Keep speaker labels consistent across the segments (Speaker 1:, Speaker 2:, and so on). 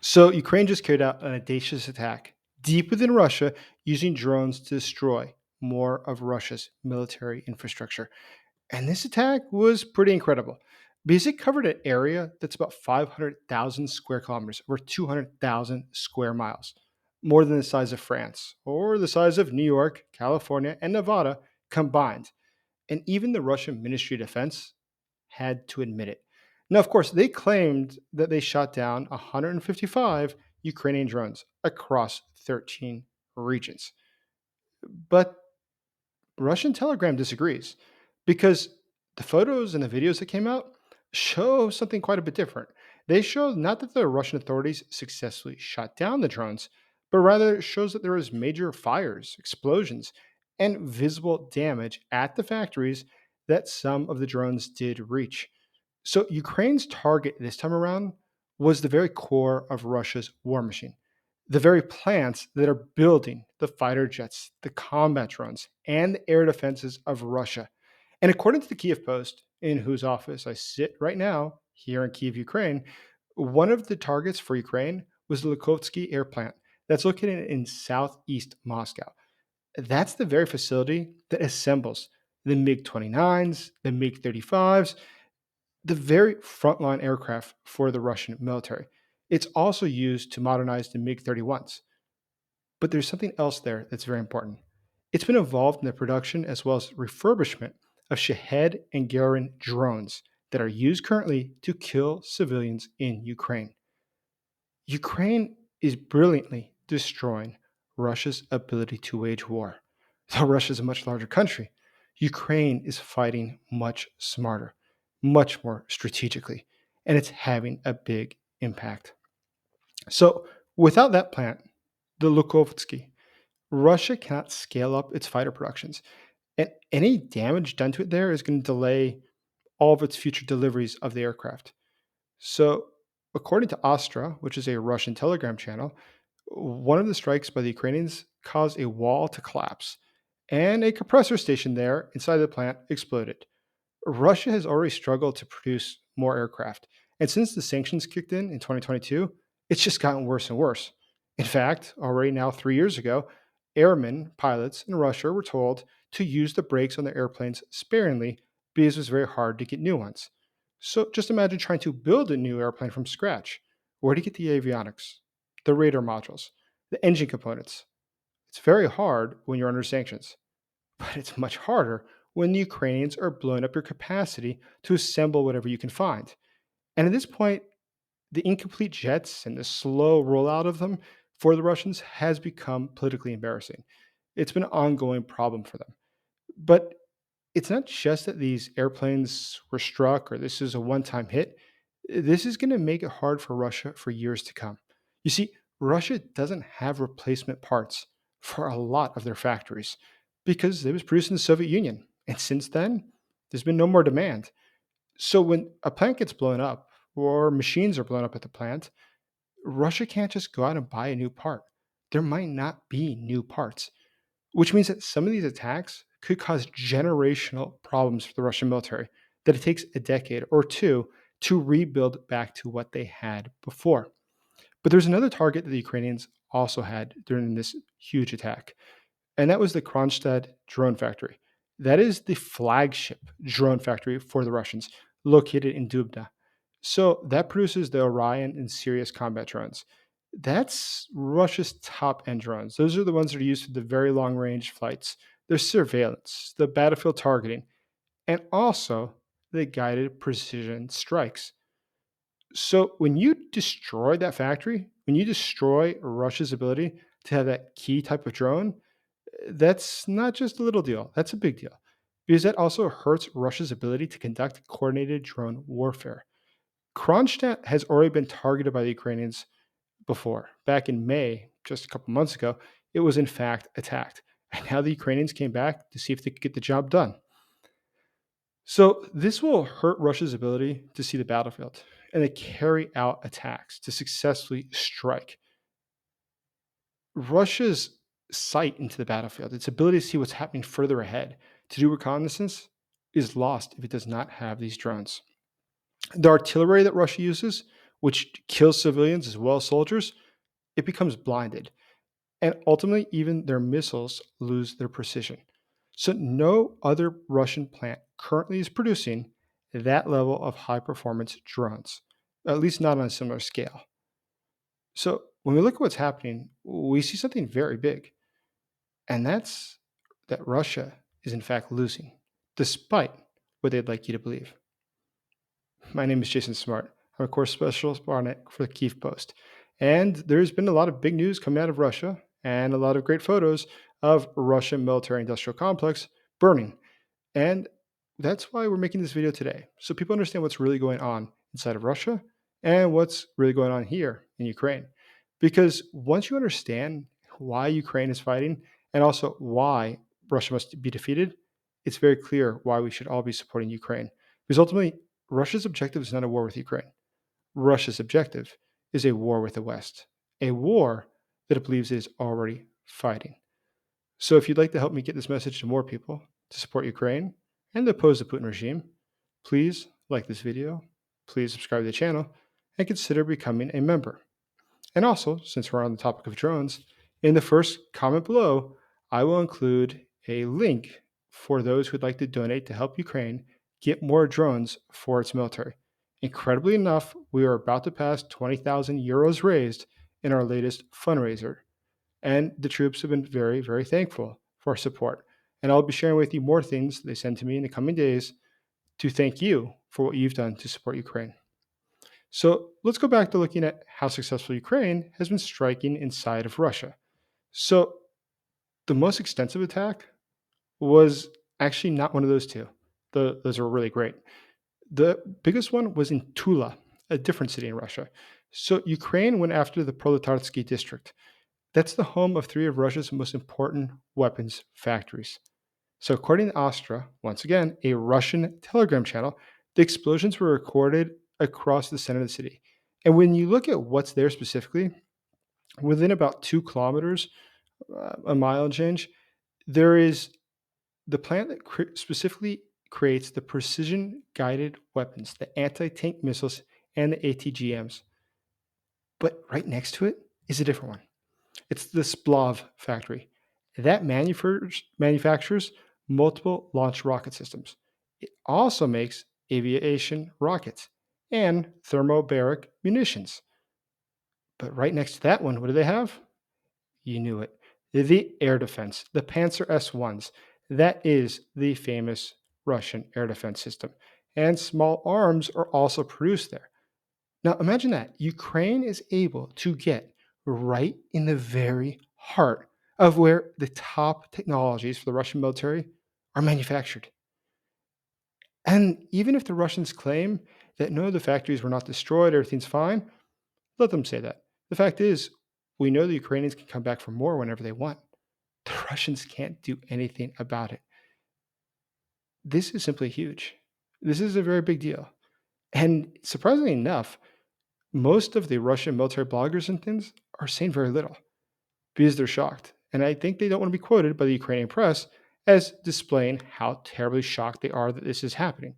Speaker 1: So Ukraine just carried out an audacious attack deep within Russia using drones to destroy more of Russia's military infrastructure. And this attack was pretty incredible because it covered an area that's about 500,000 square kilometers, or 200,000 square miles, more than the size of France or the size of New York, California, and Nevada combined. And even the Russian Ministry of Defense had to admit it. Now, of course, they claimed that they shot down 155 Ukrainian drones across 13 regions. But Russian Telegram disagrees because the photos and the videos that came out show something quite a bit different. They show not that the Russian authorities successfully shot down the drones, but rather it shows that there was major fires, explosions, and visible damage at the factories that some of the drones did reach. So Ukraine's target this time around was the very core of Russia's war machine, the very plants that are building the fighter jets, the combat drones, and the air defenses of Russia. And according to the Kiev Post, in whose office I sit right now here in Kiev, Ukraine, one of the targets for Ukraine was the Lukhovitsy Air Plant that's located in southeast Moscow. That's the very facility that assembles the MiG 29s, the MiG 35s, the very frontline aircraft for the Russian military. It's also used to modernize the MiG 31s. But there's something else there that's very important. It's been involved in the production as well as refurbishment of Shahed and Garin drones that are used currently to kill civilians in Ukraine. Ukraine is brilliantly destroying Russia's ability to wage war. Though Russia is a much larger country, Ukraine is fighting much smarter, much more strategically, and it's having a big impact. So, without that plant, the Lukhovitsky, Russia cannot scale up its fighter productions, and any damage done to it there is going to delay all of its future deliveries of the aircraft. So, according to Astra, which is a Russian telegram channel, one of the strikes by the Ukrainians caused a wall to collapse, and a compressor station there inside the plant exploded. Russia has already struggled to produce more aircraft, and since the sanctions kicked in 2022, it's just gotten worse and worse. In fact, already now 3 years ago, airmen, pilots in Russia were told to use the brakes on their airplanes sparingly because it was very hard to get new ones. So just imagine trying to build a new airplane from scratch. Where do you get the avionics, the radar modules, the engine components? It's very hard when you're under sanctions, but it's much harder when the Ukrainians are blowing up your capacity to assemble whatever you can find. And at this point, the incomplete jets and the slow rollout of them for the Russians has become politically embarrassing. It's been an ongoing problem for them. But it's not just that these airplanes were struck or this is a one time hit. This is going to make it hard for Russia for years to come. You see, Russia doesn't have replacement parts for a lot of their factories because it was produced in the Soviet Union. And since then, there's been no more demand. So when a plant gets blown up or machines are blown up at the plant, Russia can't just go out and buy a new part. There might not be new parts, which means that some of these attacks could cause generational problems for the Russian military, that it takes a decade or two to rebuild back to what they had before. But there's another target that the Ukrainians also had during this huge attack, and that was the Kronstadt drone factory. That is the flagship drone factory for the Russians, located in Dubna. So that produces the Orion and Sirius combat drones. That's Russia's top end drones. Those are the ones that are used for the very long range flights, their surveillance, the battlefield targeting, and also the guided precision strikes. So when you destroy that factory, when you destroy Russia's ability to have that key type of drone, that's not just a little deal, that's a big deal. Because that also hurts Russia's ability to conduct coordinated drone warfare. Kronstadt has already been targeted by the Ukrainians before. Back in May, just a couple months ago, it was in fact attacked. And now the Ukrainians came back to see if they could get the job done. So this will hurt Russia's ability to see the battlefield and to carry out attacks, to successfully strike. Russia's sight into the battlefield, its ability to see what's happening further ahead, to do reconnaissance, is lost if it does not have these drones. The artillery that Russia uses, which kills civilians as well as soldiers, it becomes blinded. And ultimately, even their missiles lose their precision. So, no other Russian plant currently is producing that level of high performance drones, at least not on a similar scale. So, when we look at what's happening, we see something very big, and that's that Russia is in fact losing, despite what they'd like you to believe. My name is Jason Smart. I'm a correspondent for the Kiev Post. And there's been a lot of big news coming out of Russia and a lot of great photos of Russian military industrial complex burning. And that's why we're making this video today. So people understand what's really going on inside of Russia and what's really going on here in Ukraine. Because once you understand why Ukraine is fighting and also why Russia must be defeated, it's very clear why we should all be supporting Ukraine. Because ultimately, Russia's objective is not a war with Ukraine. Russia's objective is a war with the West, a war that it believes it is already fighting. So if you'd like to help me get this message to more people to support Ukraine and to oppose the Putin regime, please like this video, please subscribe to the channel, and consider becoming a member. And also, since we're on the topic of drones, in the first comment below, I will include a link for those who'd like to donate to help Ukraine get more drones for its military. Incredibly enough, we are about to pass 20,000 euros raised in our latest fundraiser. And the troops have been very, very thankful for support. And I'll be sharing with you more things they send to me in the coming days to thank you for what you've done to support Ukraine. So let's go back to looking at how successful Ukraine has been striking inside of Russia. So the most extensive attack was actually not one of those two. Those are really great. The biggest one was in Tula, a different city in Russia. So Ukraine went after the Proletarsky district. That's the home of three of Russia's most important weapons factories. So, according to Astra, once again, a Russian Telegram channel, the explosions were recorded across the center of the city. And when you look at what's there specifically, within about 2 kilometers, a mile and change, there is the plant that specifically creates the precision guided weapons, the anti tank missiles, and the ATGMs. But right next to it is a different one. It's the Splav factory. That manufactures multiple launch rocket systems. It also makes aviation rockets and thermobaric munitions. But right next to that one, what do they have? You knew it. The air defense, the Panzer S-1s. That is the famous Russian air defense system. And small arms are also produced there. Now, imagine that Ukraine is able to get right in the very heart of where the top technologies for the Russian military are manufactured. And even if the Russians claim that no, the factories were not destroyed, everything's fine, let them say that. The fact is, we know the Ukrainians can come back for more whenever they want. The Russians can't do anything about it. This is simply huge. This is a very big deal. And surprisingly enough, most of the Russian military bloggers and things are saying very little because they're shocked. And I think they don't want to be quoted by the Ukrainian press as displaying how terribly shocked they are that this is happening.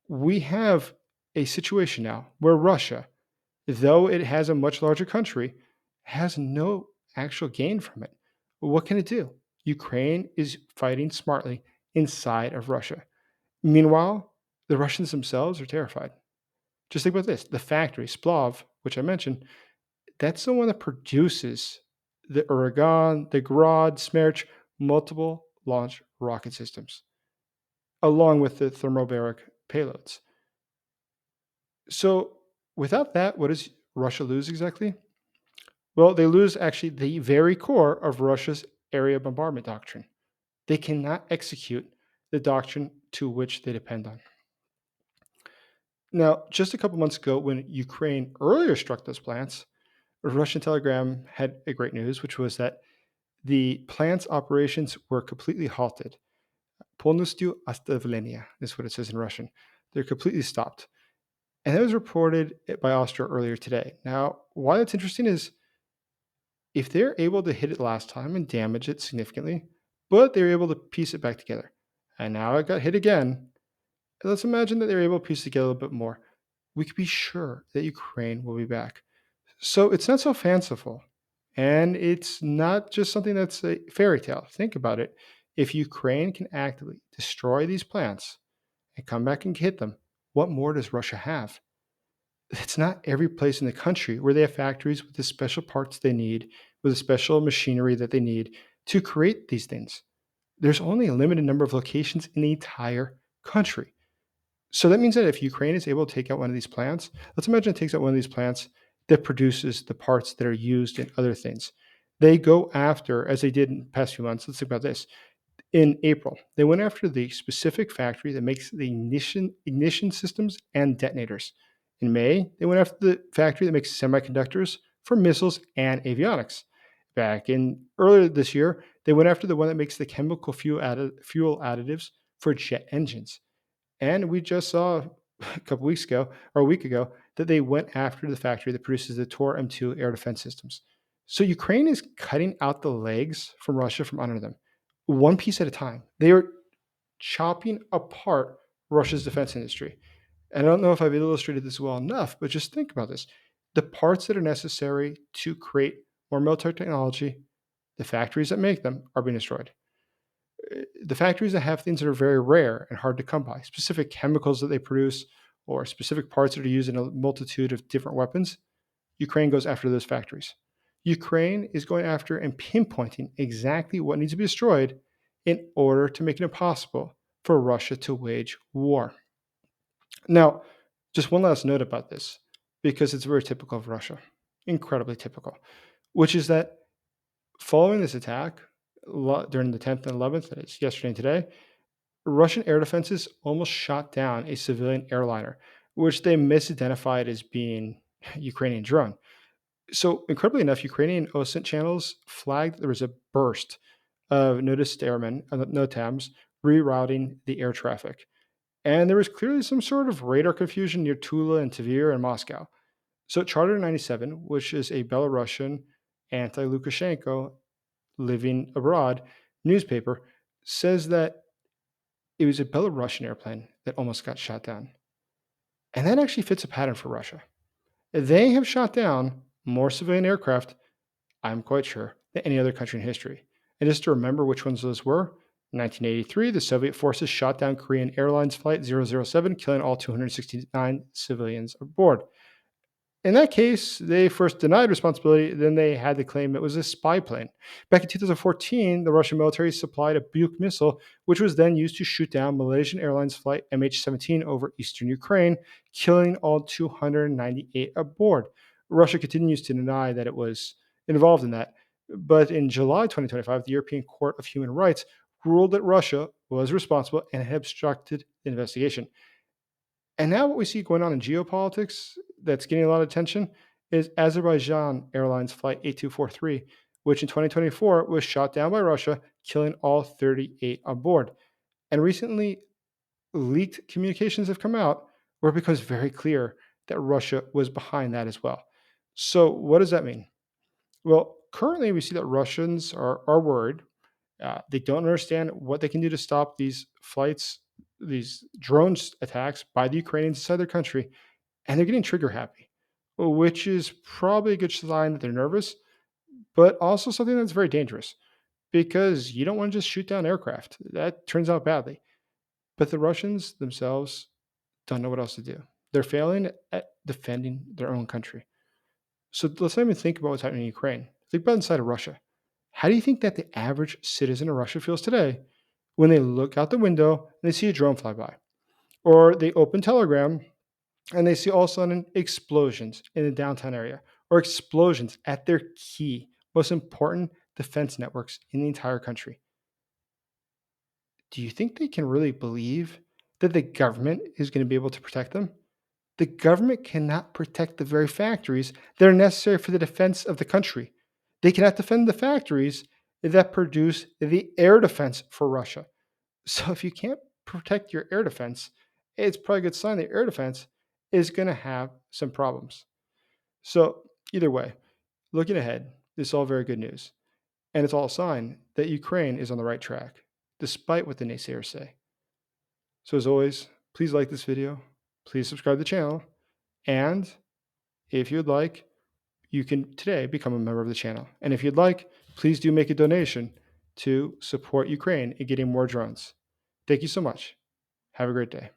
Speaker 1: We have a situation now where Russia, though it has a much larger country, has no actual gain from it. What can it do? Ukraine is fighting smartly inside of Russia. Meanwhile, the Russians themselves are terrified. Just think about this, the factory, Splav, which I mentioned, that's the one that produces the Uragan, the Grad, Smerch, multiple launch rocket systems, along with the thermobaric payloads. So, without that, what does Russia lose exactly? Well, they lose actually the very core of Russia's area bombardment doctrine. They cannot execute the doctrine to which they depend on. Now, just a couple months ago, when Ukraine earlier struck those plants, a Russian telegram had a great news, which was that the plant's operations were completely halted. Полностью оставление is what it says in Russian. They're completely stopped. And that was reported by Austria earlier today. Now, why that's interesting is if they're able to hit it last time and damage it significantly, but they're able to piece it back together, and now it got hit again, let's imagine that they're able to piece it together a little bit more. we could be sure that Ukraine will be back. So it's not so fanciful. And it's not just something that's a fairy tale. Think about it. If Ukraine can actively destroy these plants and come back and hit them, what more does Russia have? It's not every place in the country where they have factories with the special parts they need, with the special machinery that they need to create these things. There's only a limited number of locations in the entire country. So that means that if Ukraine is able to take out one of these plants, let's imagine it takes out one of these plants that produces the parts that are used in other things. They go after, as they did in the past few months, let's think about this. In April, they went after the specific factory that makes the ignition systems and detonators. In May, they went after the factory that makes semiconductors for missiles and avionics. Back in earlier this year, they went after the one that makes the chemical fuel additives for jet engines. And we just saw a couple weeks ago or a week ago that they went after the factory that produces the Tor M2 air defense systems. So Ukraine is cutting out the legs from Russia from under them, one piece at a time. They are chopping apart Russia's defense industry. And I don't know if I've illustrated this well enough, but just think about this. The parts that are necessary to create more military technology, the factories that make them are being destroyed. The factories that have things that are very rare and hard to come by, specific chemicals that they produce or specific parts that are used in a multitude of different weapons, Ukraine goes after those factories. Ukraine is going after and pinpointing exactly what needs to be destroyed in order to make it impossible for Russia to wage war. Now, just one last note about this, because it's very typical of Russia, incredibly typical, which is that following this attack during the 10th and 11th, that is yesterday and today, Russian air defenses almost shot down a civilian airliner, which they misidentified as being a Ukrainian drone. So, incredibly enough, Ukrainian OSINT channels flagged there was a burst of noticed airmen, NOTAMs, rerouting the air traffic. And there was clearly some sort of radar confusion near Tula and Tver and Moscow. So, Charter 97, which is a Belarusian anti Lukashenko living abroad newspaper, says that it was a Belarusian airplane that almost got shot down. And that actually fits a pattern for Russia. They have shot down more civilian aircraft, I'm quite sure, than any other country in history. And just to remember which ones those were, in 1983, the Soviet forces shot down Korean Airlines Flight 007, killing all 269 civilians aboard. In that case, they first denied responsibility, then they had to claim it was a spy plane. Back in 2014, the Russian military supplied a Buk missile, which was then used to shoot down Malaysian Airlines flight MH17 over eastern Ukraine, killing all 298 aboard. Russia continues to deny that it was involved in that. But in July 2025, the European Court of Human Rights ruled that Russia was responsible and had obstructed the investigation. And now what we see going on in geopolitics that's getting a lot of attention is Azerbaijan Airlines Flight 8243, which in 2024 was shot down by Russia, killing all 38 on board. And recently, leaked communications have come out where it becomes very clear that Russia was behind that as well. So, what does that mean? Well, currently we see that Russians are worried. They don't understand what they can do to stop these flights, these drones attacks by the Ukrainians inside their country, and they're getting trigger happy, which is probably a good sign that they're nervous, but also something that's very dangerous because you don't want to just shoot down aircraft. That turns out badly. But the Russians themselves don't know what else to do. They're failing at defending their own country. So let's not even think about what's happening in Ukraine. Think about inside of Russia. How do you think that the average citizen of Russia feels today when they look out the window and they see a drone fly by? Or they open Telegram and they see all of a sudden explosions in the downtown area or explosions at their key, most important defense networks in the entire country. Do you think they can really believe that the government is going to be able to protect them? The government cannot protect the very factories that are necessary for the defense of the country. They cannot defend the factories that produce the air defense for Russia. So if you can't protect your air defense, it's probably a good sign that air defense is going to have some problems. So either way, looking ahead, this is all very good news. And it's all a sign that Ukraine is on the right track, despite what the naysayers say. So as always, please like this video. Please subscribe to the channel. And if you'd like, you can today become a member of the channel. And if you'd like, please do make a donation to support Ukraine in getting more drones. Thank you so much. Have a great day.